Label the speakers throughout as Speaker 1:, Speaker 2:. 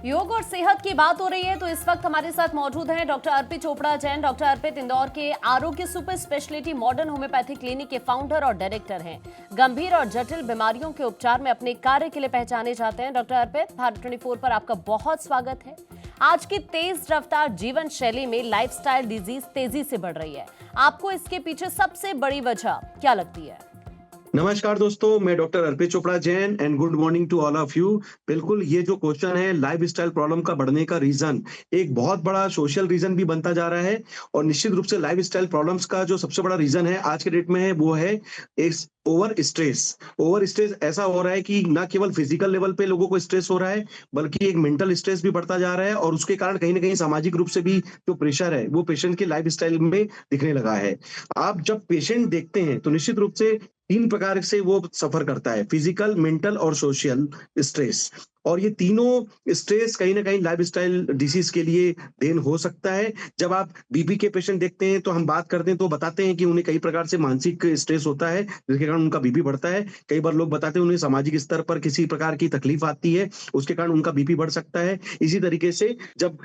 Speaker 1: योग और सेहत की बात हो रही है तो इस वक्त हमारे साथ मौजूद हैं डॉक्टर अर्पित चोपड़ा जैन। डॉक्टर अर्पित इंदौर के आरोग्य super speciality modern homeopathic clinic के फाउंडर और डायरेक्टर हैं। गंभीर और जटिल बीमारियों के उपचार में अपने कार्य के लिए पहचाने जाते हैं। डॉक्टर अर्पित, भारत 24 पर आपका बहुत स्वागत है। आज की तेज रफ्तार जीवन शैली में लाइफस्टाइल डिजीज तेजी से बढ़ रही है, आपको इसके पीछे सबसे बड़ी वजह क्या लगती है?
Speaker 2: नमस्कार दोस्तों, मैं doctor Arpit Chopra Jain and good morning to all of you. बिल्कुल, ये जो क्वेश्चन है लाइफस्टाइल प्रॉब्लम का बढ़ने का रीजन एक बहुत बड़ा सोशल रीजन भी बनता जा रहा है। और निश्चित रूप से लाइफस्टाइल प्रॉब्लम्स का जो सबसे बड़ा रीजन है आज के डेट में है वो है इस ओवर स्ट्रेस। ओवर स्ट्रेस ऐसा हो रहा है कि ना केवल फिजिकल लेवल पे लोगों को स्ट्रेस हो रहा है, बल्कि एक मेंटल स्ट्रेस भी बढ़ता जा रहा है। और उसके कारण कहीं ना कहीं सामाजिक रूप से भी जो प्रेशर है वो पेशेंट के लाइफस्टाइल में दिखने लगा है। आप जब पेशेंट देखते हैं तो निश्चित रूप से 3 प्रकार से वो सफ़र करता है, फिजिकल, मेंटल और सोशल स्ट्रेस। और ये तीनों स्ट्रेस कहीं न कहीं लाइफ़स्टाइल डिसीज़ के लिए देन हो सकता है। जब आप बीपी के पेशेंट देखते हैं तो हम बात करते हैं तो बताते हैं कि उन्हें कई प्रकार से मानसिक स्ट्रेस होता है, जिसके कारण उनका बीपी बढ़ता है। कई बार लोग बताते हैं उन्हें सामाजिक स्तर पर किसी प्रकार की तकलीफ आती है, उसके कारण उनका बीपी बढ़ सकता है। इसी तरीके से जब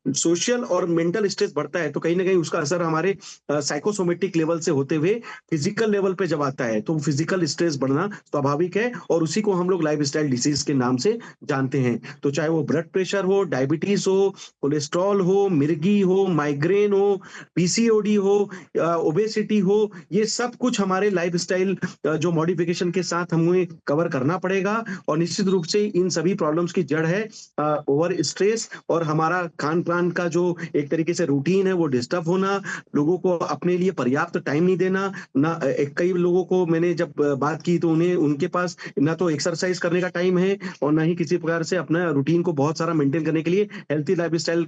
Speaker 2: सोशल और मेंटल स्ट्रेस बढ़ता है तो कहीं न कहीं उसका असर हमारे साइकोसोमेटिक लेवल से होते हुए फिजिकल लेवल पे जब आता है तो फिजिकल स्ट्रेस बढ़ना स्वाभाविक है। और उसी को हम लोग लाइफस्टाइल डिसीज के नाम से जानते हैं। तो चाहे वो ब्लड प्रेशर हो, डायबिटीज हो, कोलेस्ट्रॉल हो, मिर्गी हो, माइग्रेन हो, पीसीओडी हो, ओबेसिटी हो, ये सब कुछ हमारे लाइफस्टाइल जो मॉडिफिकेशन के साथ हमें कवर करना पड़ेगा। और निश्चित रूप से इन सभी प्रॉब्लम्स की जड़ है ओवर स्ट्रेस और हमारा खान पान का जो एक तरीके से रूटीन है वो डिस्टर्ब होना, लोगों को अपने लिए पर्याप्त टाइम नहीं देना। ना कई लोगों को मैंने जब बात की तो उन्हें उनके पास ना तो एक्सरसाइज करने का टाइम है और ना ही किसी प्रकार से अपना रूटीन को बहुत सारा मेंटेन करने के लिए, हेल्थी लाइफस्टाइल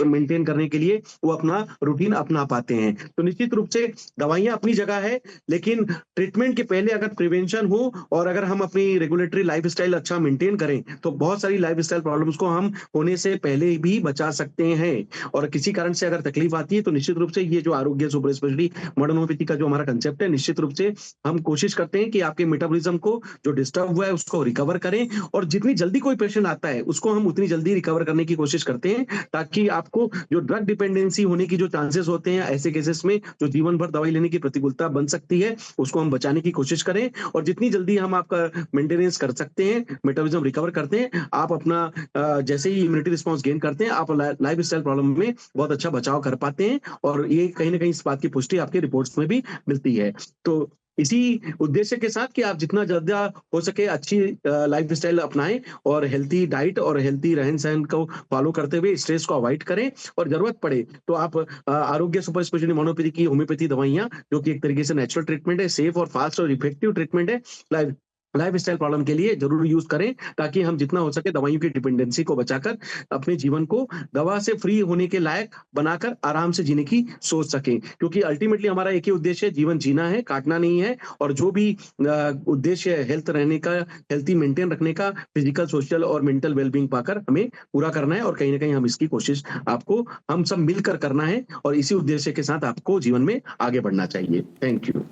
Speaker 2: मेंटेन करने के लिए वो अपना रूटीन अपना पाते हैं। तो निश्चित रूप से दवाइयां अपनी जगह है, लेकिन ट्रीटमेंट के पहले अगर प्रिवेंशन हो और अगर हम अपनी रेगुलेटरी लाइफस्टाइल अच्छा मेंटेन करें तो बहुत सारी लाइफस्टाइल प्रॉब्लम्स को हम होने से पहले भी बचा सकते हैं। और किसी कारण से अगर तकलीफ आती है तो निश्चित रूप से ये जो आरोग्य सुपर स्पेशलिटी मॉडर्न होम्योपैथी का जो हमारा कंसेप्ट है, निश्चित रूप से हम कोशिश करते हैं कि आपके मेटाबॉलिज्म को जो डिस्टर्ब हुआ है उसको रिकवर करें। और जितनी जल्दी कोई पेशेंट आता है उसको हम उतनी जल्दी रिकवर करने की कोशिश करते हैं, ताकि आपको जो ड्रग डिपेंडेंसी होने की जो चांसेस होते हैं ऐसे केसेस में जो जीवन भर दवाई लेने की प्रतिकूलता बन सकती है उसको हम बचाने की कोशिश करें। और जितनी जल्दी हम आपका मेंटेनेंस कर सकते हैं, मेटाबॉलिज्म रिकवर करते हैं, आप अपना जैसे ही इम्यूनिटी रिस्पांस गेन करते हैं आप लाइफस्टाइल प्रॉब्लम में बहुत अच्छा बचाव कर पाते हैं। और ये कहीं न कहीं इस बात की पुष्टि आपके रिपोर्ट्स में भी मिलती है। तो इसी उद्देश्य के साथ कि आप जितना ज़्यादा हो सके अच्छी लाइफस्टाइल अपनाएँ और हेल्थी डाइट और हेल्थी रहन-सहन को फॉलो करते हुए स्ट्रेस को अवॉइड करें। और ज़रूरत पड़े तो आप आरोग्य सुपर स्पेशलिटी मोनोपैथी की होम्योपैथी दवाइयाँ, जो कि एक तरीके से नेचुरल ट्रीटमेंट है, सेफ और फास्ट और इफेक्टिव ट्रीटमेंट है, लाइफ लाइफस्टाइल प्रॉब्लम के लिए ज़रूर यूज़ करें, ताकि हम जितना हो सके दवाइयों की डिपेंडेंसी को बचाकर अपने जीवन को दवा से फ्री होने के लायक बनाकर आराम से जीने की सोच सकें। क्योंकि अल्टीमेटली हमारा एक ही उद्देश्य है, जीवन जीना है, काटना नहीं है। और जो भी उद्देश्य है हेल्थ रहने का, हेल्थी मेंटेन रखने का, फिजिकल, सोशल और मेंटल वेल-बीइंग पाकर हमें पूरा करना है। और कहीं न कहीं हम इसकी कोशिश आपको हम सब मिलकर करना है और इसी उद्देश्य के साथ आपको जीवन में आगे बढ़ना चाहिए। Thank you.